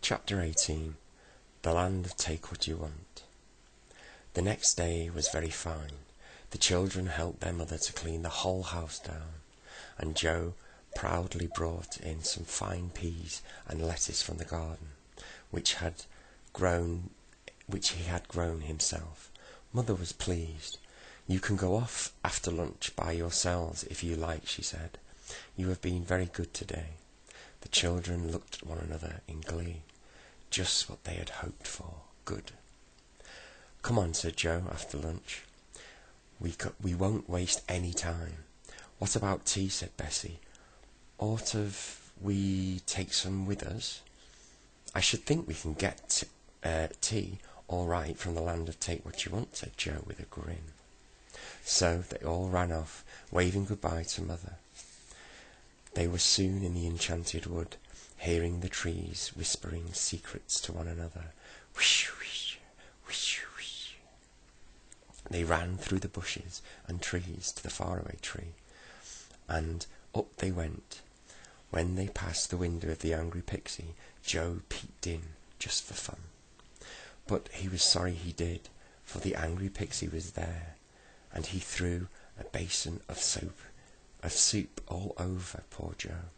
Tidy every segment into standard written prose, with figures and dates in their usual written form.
Chapter 18. The Land of Take What You Want. The next day was very fine. The children helped their mother to clean the whole house down, and Joe proudly brought in some fine peas and lettuce from the garden, which he had grown himself. Mother was pleased. "You can go off after lunch by yourselves if you like," she said. "You have been very good today." The children looked at one another in glee. Just what they had hoped for. Good. "Come on," said Joe after lunch. We won't waste any time." "What about tea?" said Bessie. "Ought we take some with us?" "I should think we can get tea all right from the Land of Take What You Want," said Joe with a grin. So they all ran off, waving goodbye to Mother. They were soon in the enchanted wood, hearing the trees whispering secrets to one another. Whish, whish, whish, whish. They ran through the bushes and trees to the faraway tree, and up they went. When they passed the window of the angry pixie, Joe peeped in just for fun. But he was sorry he did, for the angry pixie was there, and he threw a basin of soup all over poor Joe.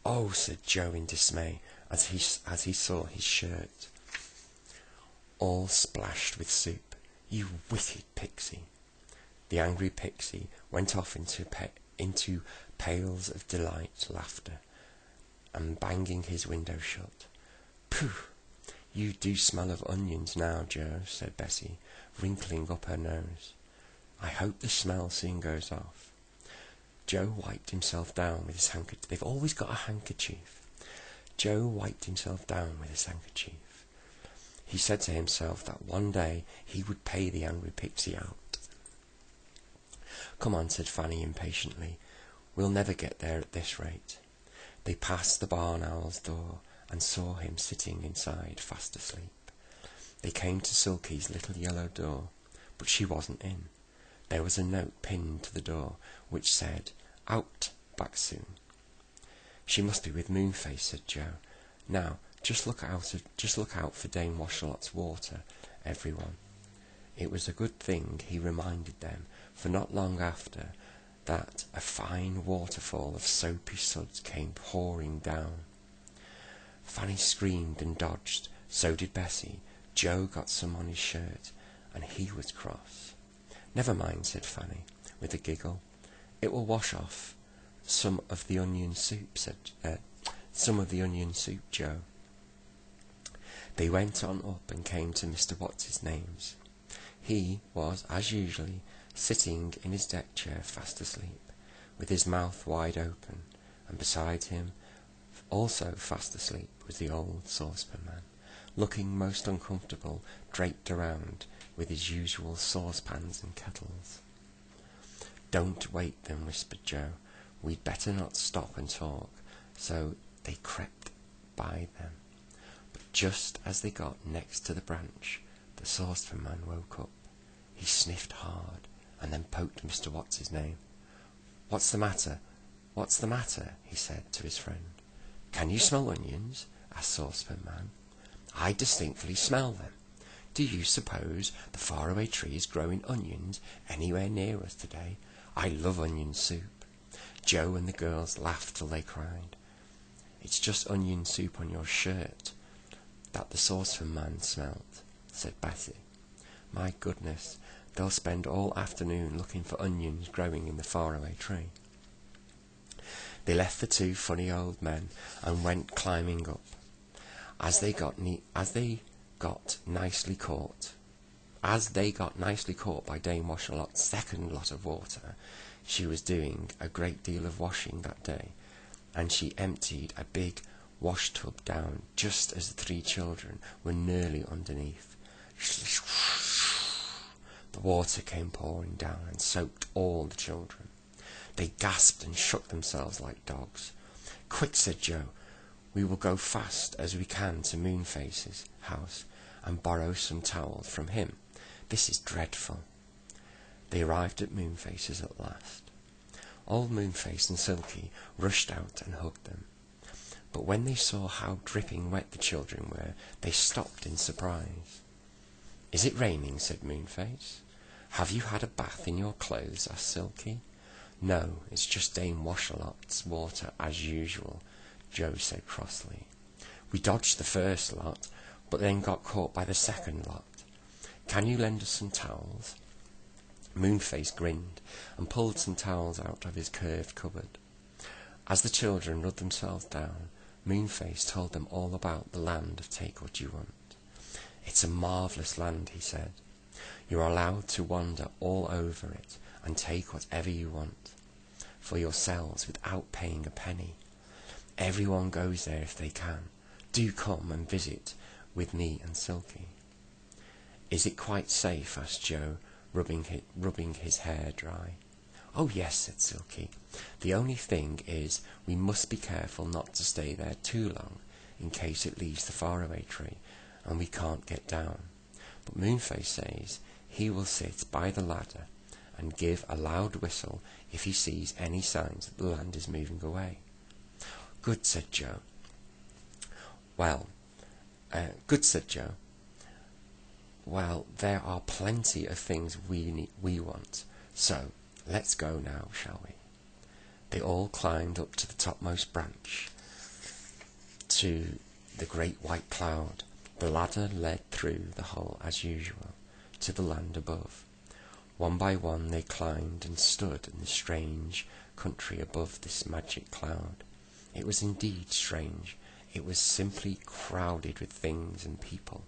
"Oh," said Joe in dismay as he saw his shirt all splashed with soup. "You wicked pixie!" The angry pixie went off into peals of laughter, and banging his window shut. "Pooh! You do smell of onions now, Joe," said Bessie, wrinkling up her nose. "I hope the smell soon goes off." Joe wiped himself down with his handkerchief. They've always got a handkerchief. Joe wiped himself down with his handkerchief. He said to himself that one day he would pay the angry pixie out. "Come on," said Fanny impatiently. "We'll never get there at this rate." They passed the barn owl's door and saw him sitting inside, fast asleep. They came to Silky's little yellow door, but she wasn't in. There was a note pinned to the door which said, "Out, back soon." "She must be with Moonface," said Joe. "Now, just look out for Dame Washalot's water, everyone." It was a good thing he reminded them, for not long after that a fine waterfall of soapy suds came pouring down. Fanny screamed and dodged, so did Bessie. Joe got some on his shirt, and he was cross. "Never mind," said Fanny, with a giggle. "It will wash off some of the onion soup," Joe. They went on up and came to Mr. What's-his-name's. He was, as usual, sitting in his deck chair fast asleep, with his mouth wide open, and beside him, also fast asleep, was the old saucepan man, looking most uncomfortable, draped around with his usual saucepans and kettles. "Don't wake them," whispered Joe. "We'd better not stop and talk." So they crept by them. But just as they got next to the branch, the saucepan man woke up. He sniffed hard, and then poked Mr. What's-his-name. What's the matter?" he said to his friend. "Can you smell onions?" asked Saucepan Man. "I distinctly smell them. Do you suppose the faraway tree is growing onions anywhere near us today? I love onion soup." Joe and the girls laughed till they cried. "It's just onion soup on your shirt that the Saucepan Man smelt," said Bessie. "My goodness, they'll spend all afternoon looking for onions growing in the faraway tree." They left the two funny old men and went climbing up. As they got nicely caught by Dame Washalot's second lot of water. She was doing a great deal of washing that day, and she emptied a big wash tub down just as the three children were nearly underneath. The water came pouring down and soaked all the children. They gasped and shook themselves like dogs. "Quick," said Joe. "We will go fast as we can to Moonface's house and borrow some towels from him. This is dreadful." They arrived at Moonface's at last. Old Moonface and Silky rushed out and hugged them. But when they saw how dripping wet the children were, they stopped in surprise. "Is it raining?" said Moonface. "Have you had a bath in your clothes?" asked Silky. "No, it's just Dame Washalot's water as usual," Joe said crossly. "We dodged the first lot, but then got caught by the second lot. Can you lend us some towels?" Moonface grinned and pulled some towels out of his curved cupboard. As the children rubbed themselves down, Moonface told them all about the land of Take What You Want. "It's a marvellous land," he said. "You're allowed to wander all over it and take whatever you want for yourselves without paying a penny. Everyone goes there if they can. Do come and visit with me and Silky." "Is it quite safe?" asked Joe, rubbing his hair dry. "Oh yes," said Silky. "The only thing is we must be careful not to stay there too long, in case it leaves the faraway tree and we can't get down. But Moonface says he will sit by the ladder and give a loud whistle if he sees any signs that the land is moving away." Good, said Joe. Good, said Joe. "Well, there are plenty of things we want, so let's go now, shall we?" They all climbed up to the topmost branch, to the great white cloud. The ladder led through the hole as usual, to the land above. One by one they climbed and stood in the strange country above this magic cloud. It was indeed strange. It was simply crowded with things and people.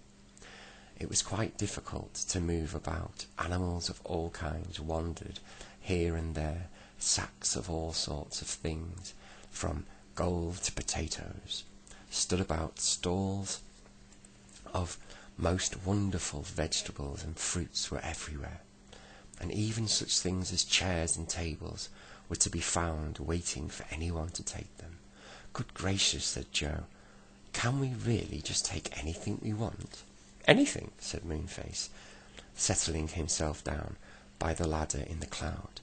It was quite difficult to move about. Animals of all kinds wandered here and there, sacks of all sorts of things, from gold to potatoes, stood about. Stalls of most wonderful vegetables and fruits were everywhere, and even such things as chairs and tables were to be found waiting for anyone to take them. "Good gracious," said Joe, "can we really just take anything we want?" "Anything," said Moonface, settling himself down by the ladder in the cloud.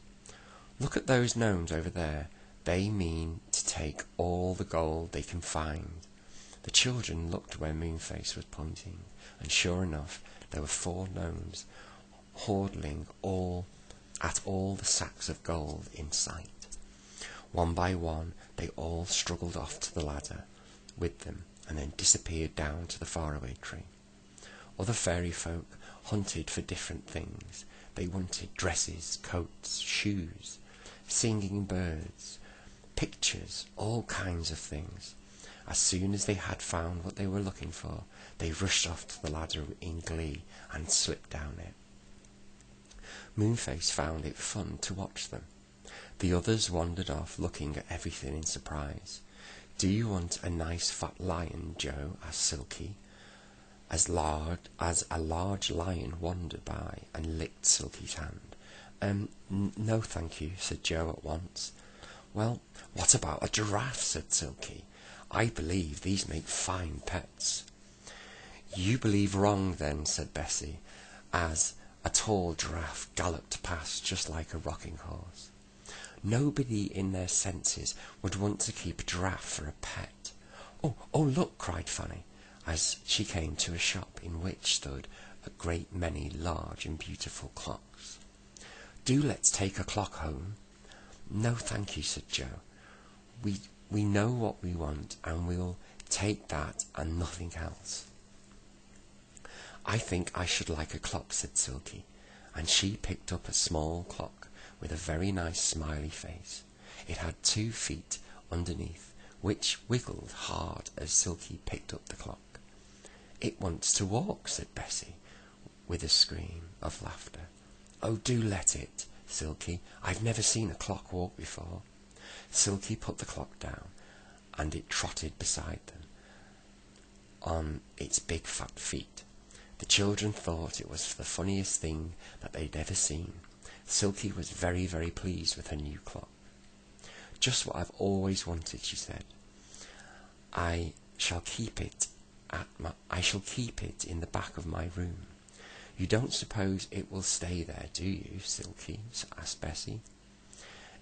"Look at those gnomes over there. They mean to take all the gold they can find." The children looked where Moonface was pointing, and sure enough, there were 4 gnomes hoarding at all the sacks of gold in sight. One by one, they all struggled off to the ladder with them, and then disappeared down to the faraway tree. Other fairy folk hunted for different things. They wanted dresses, coats, shoes, singing birds, pictures, all kinds of things. As soon as they had found what they were looking for, they rushed off to the ladder in glee and slipped down it. Moonface found it fun to watch them. The others wandered off, looking at everything in surprise. "Do you want a nice fat lion, Joe?" asked Silky, as a large lion wandered by and licked Silky's hand. No, thank you," said Joe at once. "Well, what about a giraffe?" said Silky. "I believe these make fine pets." "You believe wrong, then," said Bessie, as a tall giraffe galloped past just like a rocking horse. "Nobody in their senses would want to keep a giraffe for a pet." Oh, look!" cried Fanny, as she came to a shop in which stood a great many large and beautiful clocks. "Do let's take a clock home." "No, thank you," said Joe. We know what we want, and we'll take that and nothing else." "I think I should like a clock," said Silky, and she picked up a small clock with a very nice smiley face. It had 2 feet underneath, which wiggled hard as Silky picked up the clock. "It wants to walk," said Bessie, with a scream of laughter. "Oh, do let it, Silky. I've never seen a clock walk before." Silky put the clock down, and it trotted beside them on its big fat feet. The children thought it was the funniest thing that they'd ever seen. Silky was very, very pleased with her new clock. "Just what I've always wanted," she said. I shall keep it in the back of my room." "You don't suppose it will stay there, do you, Silky?" asked Bessie.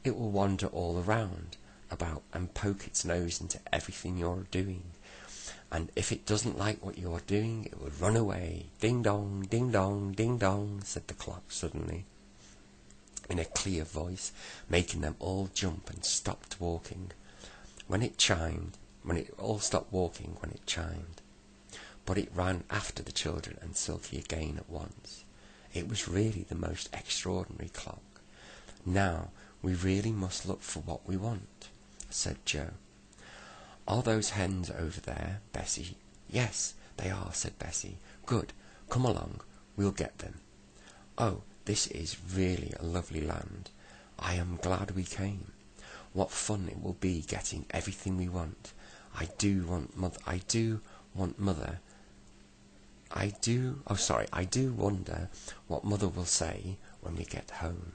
"It will wander all around, about and poke its nose into everything you're doing. And if it doesn't like what you're doing, it will run away. Ding dong, ding dong, ding dong, said the clock suddenly, in a clear voice, making them all jump and stopped walking. When it all stopped walking when it chimed. But it ran after the children and Silky again at once. It was really the most extraordinary clock. Now, we really must look for what we want, said Joe. Are those hens over there, Bessie? Yes, they are, said Bessie. Good, come along, we'll get them. Oh, this is really a lovely land. I am glad we came. What fun it will be getting everything we want. I do wonder what Mother will say when we get home.